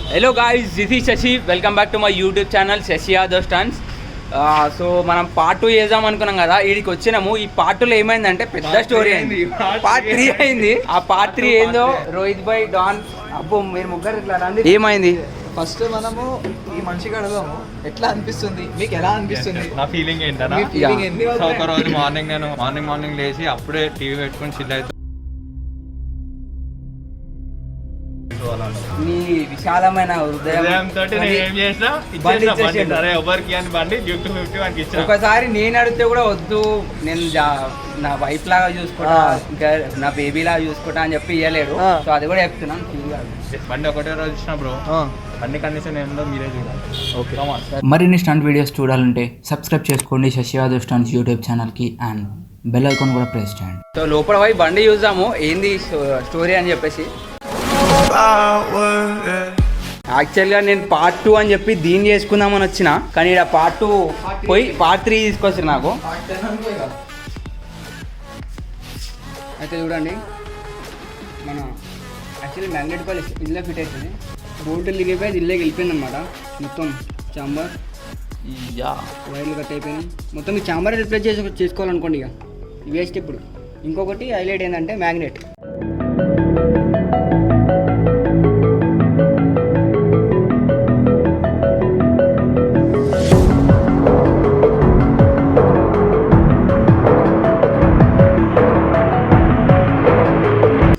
Hello guys, this is Shashi. Welcome back to my YouTube channel SHERAAZ STUNTS. So మనం part 2 చేద్దాం అనుకున్నాం కదా, వీడికి వచ్చినాము. ఈ పార్ట్ 2లో ఏమైందంటే పెద్ద స్టోరీ అయింది. పార్ట్ 3 అయింది. ఆ పార్ట్ 3 ఏందో రోహిత్ భాయ్ డాన్ అబ్బో మీరు ముగ్గురు ఇట్లా రండి. ఏమైంది ఫస్ట్ మనము ఈ మనిషికి అడదాము, ఎట్లా అనిపిస్తుంది, మీకు ఎలా అనిపిస్తుంది? నా ఫీలింగ్ ఏంటన్నా, ఒక రోజు మార్నింగ్ లేచి అప్పుడే టీవీ పెట్టుకుని చిల్ అవుతుంది. నీ విశాలమైన హృదయంతో ఒకసారి నేను అడిగితే కూడా వద్దు, నేను నా వైఫ్ లాగా చూసుకుంటా, ఇంకా నా బేబీ లాగా చూసుకుంటా అని చెప్పి ఇవ్వలేడు. సో అది కూడా చెప్తున్నాను. బండి ఒకటే రోజు ఇచ్చిన బ్రో, బండి కండిషన్ ఏందో మీరే చూడాలి. మరిన్ని స్టంట్ వీడియోస్ చూడాలంటే సబ్స్క్రైబ్ చేసుకోండి SHERAAZ స్టంట్స్ యూట్యూబ్ ఛానల్కి అండ్ బెల్ ఐకాన్ కూడా ప్రెస్ చేయండి. సో లోపల పోయి బండి చూద్దాము ఏంది స్టోరీ అని చెప్పేసి. యాక్చువల్గా నేను పార్ట్ 2 అని చెప్పి దీన్ని చేసుకుందామని వచ్చిన, కానీ ఇక్కడ పార్ట్ 2 పోయి పార్ట్ 3 తీసుకొచ్చారు నాకు. అయితే చూడండి, మన యాక్చువల్లీ మ్యాగ్నెట్ కాల్ ఇల్లు ఫిట్ అవుతుంది. బోల్ట్ లిగిపోయి ఇల్లేకి వెళ్ళిపోయింది అనమాట. మొత్తం చాంబర్ వైర్లు కట్ అయిపోయినాయి. మొత్తం ఈ చాంబర్ రిప్లేస్ చేసుకోవాలనుకోండి. ఇక వేస్ట్. ఇప్పుడు ఇంకొకటి హైలైట్ ఏంటంటే మ్యాగ్నెట్.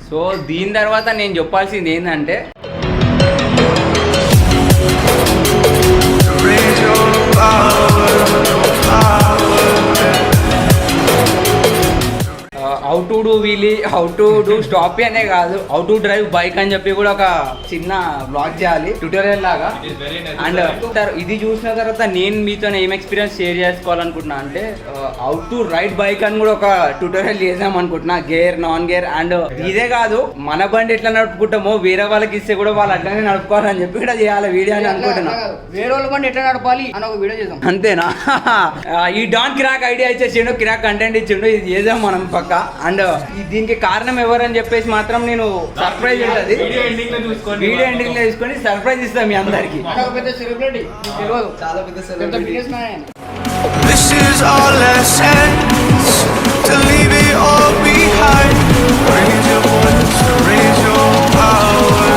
సో దీని తర్వాత నేను చెప్పాల్సింది ఏంటంటే, how to do wheelie, how to do stop అనే కాదు, హౌ టు డ్రైవ్ బైక్ అని చెప్పి కూడా ఒక చిన్న బ్లాగ్ చేయాలి, ట్యూటోరియల్ లాగా. అండ్ ఇది చూసిన తర్వాత నేను మీతో ఏం ఎక్స్పీరియన్స్ షేర్ చేసుకోవాలనుకుంటున్నా అంటే, హౌ టు రైడ్ బైక్ అని కూడా ఒక ట్యూటోరియల్ చేద్దాం అనుకుంటున్నా. Gear, non gear. అండ్ ఇదే కాదు, మన బండి ఎట్లా నడుపుకుంటామో వేరే వాళ్ళకి ఇస్తే కూడా వాళ్ళు అట్లానే నడుపుకోవాలని చెప్పి కూడా చేయాలి వీడియో అని అనుకుంటున్నా. వేరే వాళ్ళ బండి ఎట్లా నడపాలి అని ఒక వీడియో చేద్దాం, అంతేనా? ఈ డాన్ కిరాక్ ఐడియా ఇచ్చేసిండు, కిరాక్ కంటెంట్ ఇచ్చిండు, ఇది చేద్దాం మనం పక్క. అండ్ దీనికి కారణం ఎవరని చెప్పేసి మాత్రం నేను సర్ప్రైజ్ ఉంటుంది, వీడియో ఎండింగ్ లో చూసుకొని సర్ప్రైజ్ ఇస్తాం మీ అందరికి. పెద్ద సెలబ్రిటీ, చాలా పెద్ద celebrity. This is our last chance to leave it all behind. Raise your voice, raise your power,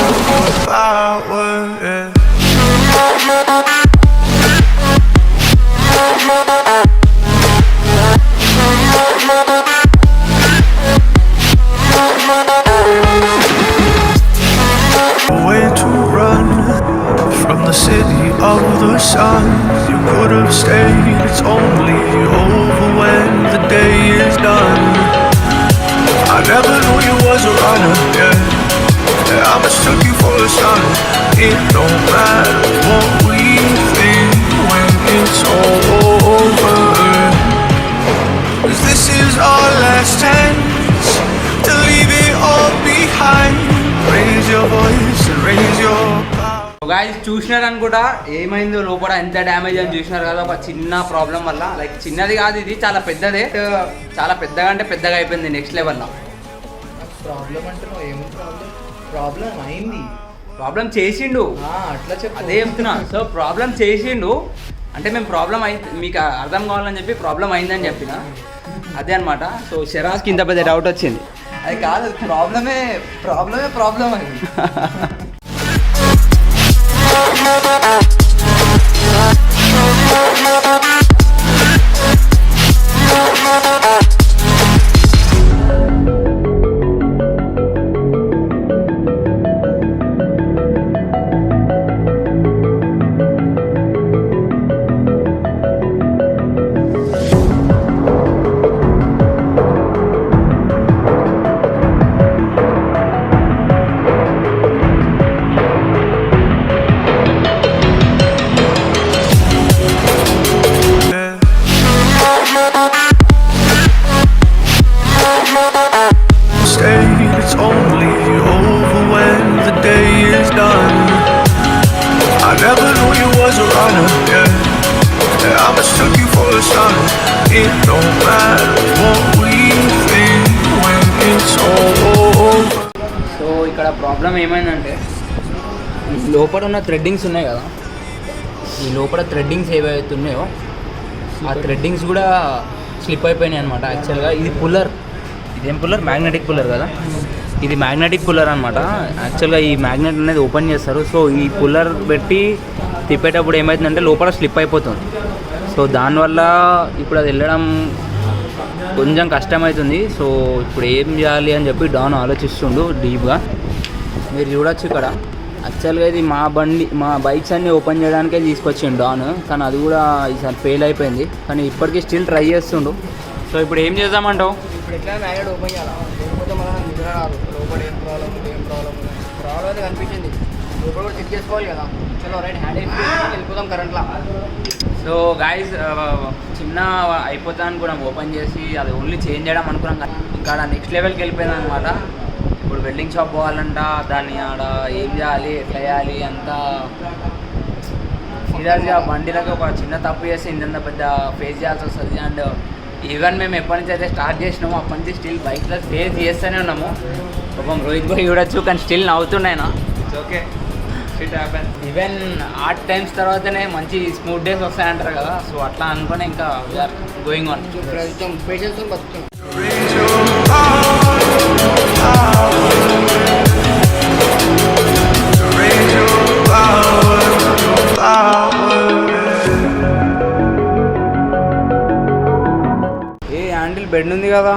yeah. Where to run from the city of the sun? You could have stayed, it's only over when the day is done. I never knew you was a runner, yeah. I mistook you for a son. It don't matter what we think when it's all over, 'cause this is our last chance to leave it all behind. Raise your voice and raise your power. Guys చూసినారు అనుకుంటా ఏమైందో లోపల, ఎంత damage అని చూసినారు కదా. ఒక చిన్న ప్రాబ్లం వల్ల, లైక్ చిన్నది కాదు ఇది, చాలా పెద్దదే. చాలా పెద్దగా అంటే పెద్దగా అయిపోయింది, నెక్స్ట్ లెవెల్లో. ప్రాబ్లం అంటే ఏముంది, ప్రాబ్లం అయింది, ప్రాబ్లం చేసిండు, అట్లా చెప్పు. అదే చెప్తున్నా. సో ప్రాబ్లం చేసిండు అంటే మేము ప్రాబ్లం అయింది మీకు అర్థం కావాలని చెప్పి ప్రాబ్లం అయిందని చెప్పిన, అదే అనమాట. సో షెరాజ్కి ఇంత పెద్ద డౌట్ వచ్చింది. అది కాదు, ప్రాబ్లమే అయింది. It's only over when the day is done. I never knew you was a runner, yeah. I mistook you for a son. It don't matter what we think when it's all over. So ఇక్కడ problem ఏమైందంటే, లోపల ఉన్న threadings ఉన్నాయి కదా, ఈ లోపల threadings ఏవైతే ఉన్నాయో ఆ థ్రెడ్డింగ్స్ కూడా స్లిప్ అయిపోయినాయి అనమాట. యాక్చువల్గా ఇది పుల్లర్, ఇదేం పుల్లర్, మ్యాగ్నెటిక్ పుల్లర్ కదా, ఇది మ్యాగ్నెటిక్ పుల్లర్ అనమాట. యాక్చువల్గా ఈ మ్యాగ్నెట్ అనేది ఓపెన్ చేస్తారు. సో ఈ పుల్లర్ పెట్టి తిప్పేటప్పుడు ఏమవుతుందంటే లోపల స్లిప్ అయిపోతుంది. సో దానివల్ల ఇప్పుడు అది వెళ్ళడం కొంచెం కష్టమవుతుంది. సో ఇప్పుడు ఏం చేయాలి అని చెప్పి డాన్ ఆలోచిస్తుండు డీప్గా. మీరు చూడొచ్చు ఇక్కడ. యాక్చువల్గా ఇది మా బైక్స్ అన్నీ ఓపెన్ చేయడానికే తీసుకొచ్చిండు డాన్, కానీ అది కూడా ఈసారి ఫెయిల్ అయిపోయింది. కానీ ఇప్పటికీ స్టిల్ ట్రై చేస్తుండు. సో ఇప్పుడు ఏం చేద్దామంటావు? ఇప్పుడు ఎట్లా మ్యాగ్నెట్ ఓపెన్ చేయాలా, లేకపోతే మనం నిద్ర రాదు. లోపల ఏం ప్రాబ్లం అయితే కనిపించింది, లోపల కూడా చెక్ చేసుకోవాలి కదా. చలో రైట్, హ్యాండ్ వెళ్ళిపోతాం కరెంట్లా. సో గాయస్ చిన్న అయిపోతాను కూడా ఓపెన్ చేసి అది ఓన్లీ చేంజ్ చేయడం అనుకున్నాం, కానీ ఇంకా నెక్స్ట్ లెవెల్కి వెళ్ళిపోయింది అనమాట. ఇప్పుడు వెల్డింగ్ షాప్ పోవాలంట, దాన్ని ఆడ ఏం చేయాలి, ఎట్లా చేయాలి అంతా సీరియస్గా బండిలకు ఒక చిన్న తప్పు చేసి ఇంత పెద్ద ఫేస్ చేయాల్సి వస్తుంది. అండ్ ఈవెన్ మేము ఎప్పటి నుంచి అయితే స్టార్ట్ చేసినాము అప్పటి నుంచి స్టిల్ బైక్లో ఫేస్ చేస్తూనే ఉన్నాము. పాపం రోహిత్ భాయ్ చూడొచ్చు, కానీ స్టిల్ నవ్వుతున్నాయినా. Okay, it happen. Even hard times తర్వాతనే మంచి స్మూత్ డేస్ వస్తాయంటారు కదా. సో అట్లా అనుకుని ఇంకా వీఆర్ గోయింగ్ ఆన్. పేషెన్స్ బతుకుతాం. Raise your power, raise your power. A handle bend ఉంది కదా,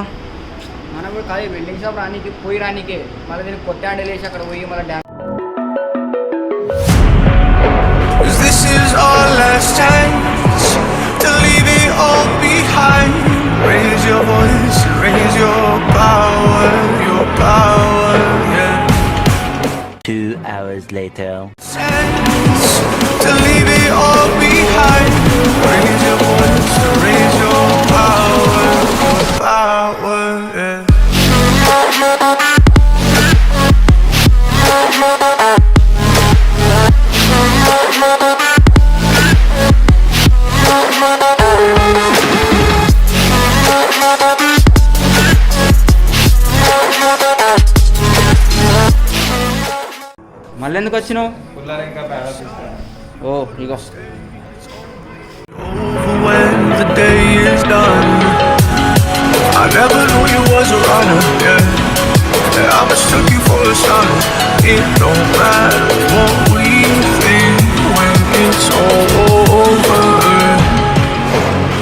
మనం కూడా ఖాళీ వెల్డింగ్ షాప్ పోయి రానికే మళ్ళీ దీనికి కొత్త హ్యాండిల్ వేసి అక్కడ పోయి మళ్ళీ dam. This is our last chance to leave it all behind. Raise your voice, raise your power, yeah. 2 hours later. Chance to leave it all behind. Raise your voice, raise your power, yeah. మళ్ళీ ఎందుకు వచ్చినావు? Puller ఇంకా balance ఇస్తాను. ఓ ఇగో Over when the day is done. I never knew you was a runner, yeah. I mistook you for the sun. It don't matter what we think when it's all over.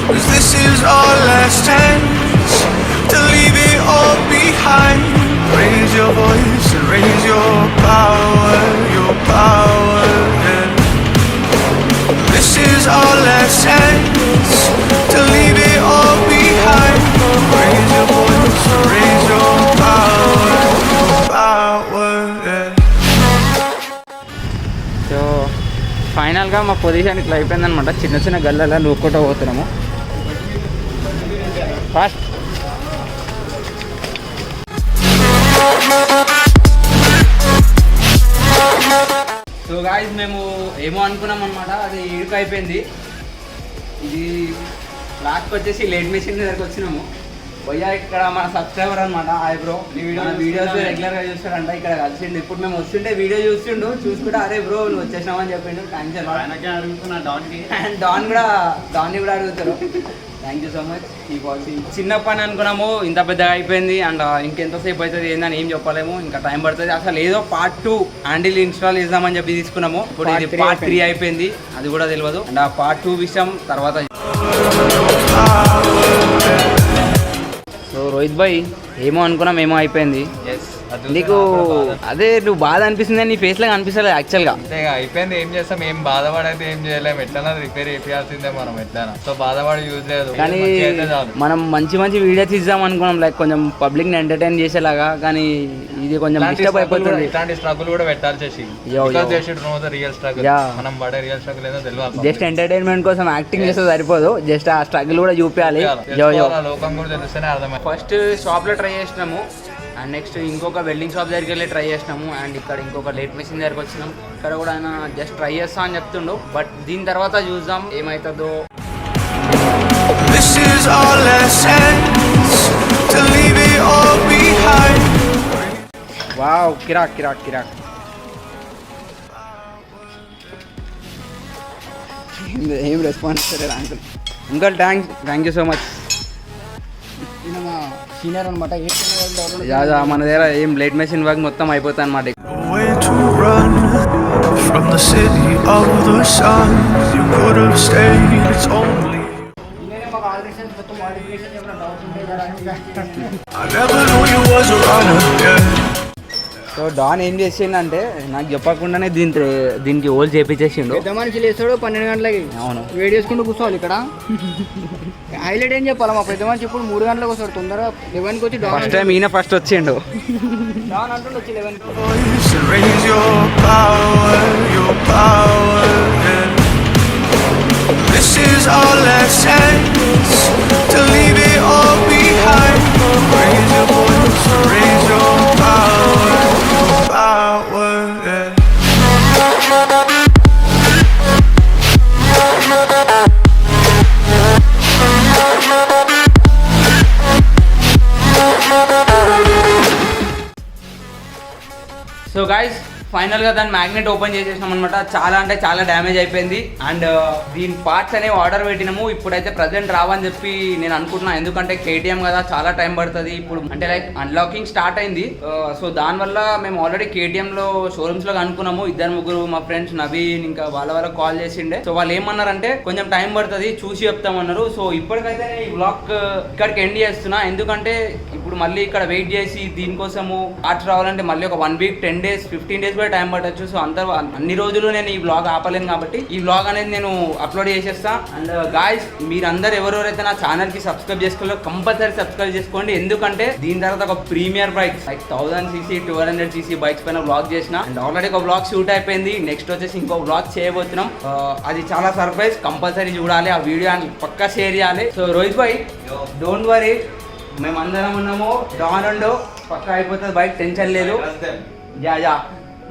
'Cause this is our last chance to leave it all behind. Raise your voice and raise your power, yeah. This is our last chance to leave it all behind. Raise your voice, raise your power, yeah. So ఫైనల్గా మా position ఇట్లా అయిపోయిందనమాట. చిన్న చిన్న గల్లలా నూక్కుంటూ పోతున్నాము. First so guys మేము ఏమో అనుకున్నాం అనమాట, అది ఇరుకు అయిపోయింది. ఇది లాస్ట్కి వచ్చేసి లేట్ మెషిన్ దగ్గరికి వచ్చినాము. భయ్యా ఇక్కడ మన సబ్స్క్రైబర్ అనమాట, బ్రో వీడియోస్ రెగ్యులర్గా చూస్తాడంట, ఇక్కడ కలిసిండు. ఇప్పుడు మేము వస్తుంటే వీడియో చూసుకుంటే అరే బ్రో నువ్వు వచ్చేసినామని చెప్పిండు. థ్యాంక్స్ అడుగుతున్నా అండ్ డాన్ని కూడా అడుగుతారు. థ్యాంక్ యూ సో మచ్ ఈ వాచింగ్. చిన్న పని అనుకున్నాము, ఇంత పెద్దగా అయిపోయింది. అండ్ ఇంకెంతసేపు అవుతుంది ఏందని ఏం చెప్పలేము, ఇంకా టైం పడుతుంది. అసలు ఏదో పార్ట్ 2 హ్యాండిల్ ఇన్స్టాల్ చేద్దామని చెప్పి తీసుకున్నాము. ఇప్పుడు ఇది పార్ట్ 3 అయిపోయింది, అది కూడా తెలియదు. అండ్ ఆ పార్ట్ 2 విషయం తర్వాత. సో రోహిత్ భాయ్ ఏమో అనుకున్నాం, ఏమో అయిపోయింది. నీకు అదే నువ్వు బాధ అనిపిస్తుంది, నీ ఫేస్ లాగా అనిపిస్తలేదు యాక్చువల్గా. అంతే అయిపోయింది, ఏం చేస్తాం, ఏం బాధపడైతే ఏం చేయలేము. ఎట్లా రిపేర్ చేయాల్సిందే మనం, ఎట్లా. సో బాధపడి యూజ్ లేదు. కానీ మనం మంచి వీడియోస్ ఇద్దాం అనుకున్నాం, లైక్ కొంచెం పబ్లిక్ ని ఎంటర్టైన్ చేసేలాగా. కానీ ఇది కొంచెం డిస్టర్బ్ అయిపోతుంది. ఇట్లాంటి స్ట్రగుల్ కూడా పెట్టాల్సి రియల్ స్ట్రగుల్, మనం పడే రియల్ స్ట్రగుల్ ఏదో తెలియాలి. జస్ట్ ఎంటర్టైన్మెంట్ కోసం యాక్టింగ్ చేస్తే సరిపోదు, జస్ట్ ఆ స్ట్రగుల్ కూడా చూపించాలి. లోకం కూడా తెలిస్తేనే అర్థమైంది. ఫస్ట్ షాప్ లో ట్రై చేసినాము, అండ్ నెక్స్ట్ ఇంకొక వెల్డింగ్ షాప్ దగ్గరికి వెళ్ళి ట్రై చేసినాము. అండ్ ఇక్కడ ఇంకొక లేట్ మెషిన్ దగ్గరికి వచ్చినాం. ఇక్కడ కూడా ఆయన జస్ట్ ట్రై చేస్తా అని చెప్తుండు, బట్ దీని తర్వాత చూద్దాం ఏమవుతుందో. వావ్ కిరాక్. ఏం రెస్పాన్స్ సరే uncle. Uncle thank you so much. ఈయన మా సీనియర్ అనమాట. మన దగ్గర ఏం లేట్ మెషిన్ వర్క్ మొత్తం అయిపోతుంది అనమాట. Way to run from the city of the sun. You could have stayed, it's only. మాకు ఆల్ట్రేషన్స్ మొత్తం మోడిఫికేషన్ ఏమైనా డౌట్స్ ఉంటాయి. I never knew you was a runner, yeah. So Don ఏం చేసిండంటే నాకు చెప్పకుండానే దీనికి హోల్ చేపించేసిండు. పెద్ద మనిషి లేస్తాడు 12 గంటలకి. అవును, వేడి వేసుకుంటూ కూర్చోవాలి ఇక్కడ. హైలైట్ ఏం చెప్పాలి, మా పెద్ద మనిషి ఇప్పుడు 3 గంటలకు వస్తాడు. తొందరగా 11కి వచ్చి ఫస్ట్ టైం ఈయన ఫస్ట్ వచ్చిండు. డాన్ అంటుండు వచ్చి 11కి. Voice and raise your power, yeah. This is our last chance to leave it all behind. Raise your voice, raise your power, yeah. So guys ఫైనల్గా దాని మ్యాగ్నెట్ ఓపెన్ చేసేసినాం అనమాట. చాలా అంటే చాలా డ్యామేజ్ అయిపోయింది. అండ్ దీని పార్ట్స్ అనేవి ఆర్డర్ పెట్టినాము. ఇప్పుడైతే ప్రజెంట్ రావని చెప్పి నేను అనుకుంటున్నాను. ఎందుకంటే కేటీఎం కదా, చాలా టైం పడుతుంది. ఇప్పుడు అంటే లైక్ అన్లాకింగ్ స్టార్ట్ అయింది. సో దానివల్ల మేము ఆల్రెడీ కేటీఎంలో షోరూమ్స్లో అనుకున్నాము. 2-3 మా ఫ్రెండ్స్ నవీన్ ఇంకా వాళ్ళకి కాల్ చేసిండే. సో వాళ్ళు ఏమన్నారంటే కొంచెం టైం పడుతుంది, చూసి చెప్తామన్నారు. సో ఇప్పటికైతే నేను ఈ బ్లాగ్ ఇక్కడికి ఎండ్ చేస్తున్నా. ఎందుకంటే ఇప్పుడు మళ్ళీ ఇక్కడ వెయిట్ చేసి దీనికోసము పార్ట్స్ రావాలంటే మళ్ళీ ఒక 1 వీక్ 10 డేస్ 15 డేస్ టైం పట్టచ్చు. సో అన్ని రోజులు నేను ఈ బ్లాగ్ ఆపలేను కాబట్టి ఈ బ్లాగ్ అనేది నేను అప్లోడ్ చేసేస్తా. అండ్ గాయ్స్ మీరందరూ ఎవరెవరైతే నా ఛానల్ కి సబ్స్క్రైబ్ చేసుకోవాలో కంపల్సరీ సబ్స్క్రైబ్ చేసుకోండి. ఎందుకంటే దీని తర్వాత ఒక premier bikes like 1000cc 1200cc bikes పైన బ్లాగ్ చేసిన. అండ్ ఆల్రెడీ ఒక బ్లాగ్ షూట్ అయిపోయింది. నెక్స్ట్ వచ్చేసి ఇంకో బ్లాగ్ చేయబోతున్నాం. అది చాలా సర్ప్రైజ్, కంపల్సరీ చూడాలి. ఆ వీడియో పక్కా షేర్ చేయాలి. So Rohit Bhai don't worry, మేమందరం ఉన్నాము. డాన్ ఉండో పక్కా అయిపోతుంది బైక్, టెన్షన్ లేదు. యా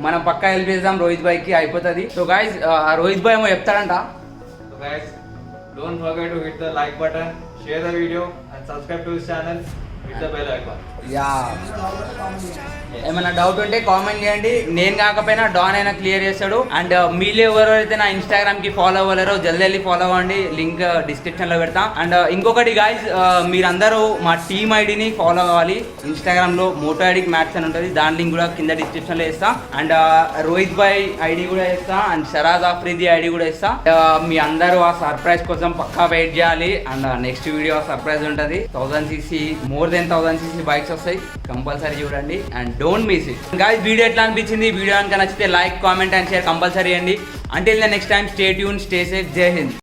మనం పక్కా హెల్ప్ చేద్దాం రోహిత్ భాయ్ కి, అయిపోతుంది. సో గైస్ రోహిత్ భాయ్ ఏమో చెప్తాడంట. So guys, don't forget to hit the like button, share the video and subscribe to this channel. Hit the bell icon. Yeah ఏమైనా డౌట్ ఉంటే కామెంట్ చేయండి. నేను కాకపోయినా డాన్ అయినా క్లియర్ చేస్తాడు. అండ్ మీలో ఎవరైతే నా ఇన్స్టాగ్రామ్ కి ఫాలో అవ్వలేరో జల్దీ వెళ్ళి ఫాలో అవ్వండి, లింక్ డిస్క్రిప్షన్ లో పెడతా. అండ్ ఇంకొకటి గాయ్స్, మీరందరూ మా టీమ్ ఐడిని ఫాలో అవ్వాలి. ఇన్స్టాగ్రామ్ లో మోటో ఐడికి మ్యాథ్స్ అని ఉంటుంది, దాని లింక్ కూడా కింద డిస్క్రిప్షన్ లో ఇస్తా. అండ్ రోహిత్ భాయ్ ఐడి కూడా ఇస్తా. అండ్ షెరాజ్ ఆఫ్రిది ఐడి కూడా ఇస్తా. మీ అందరూ ఆ సర్ప్రైజ్ కోసం పక్కా వెయిట్ చేయాలి. అండ్ నెక్స్ట్ వీడియో సర్ప్రైజ్ ఉంటుంది. 1000cc more than 1000cc bikes వస్తాయి, కంపల్సరీ చూడండి. And don't miss it guys. Video ఎట్లా అనిపించింది? వీడియో కనుక నచ్చితే like, comment and share compulsory చేయండి. Until the next time, stay tune, stay safe. జై హింద్.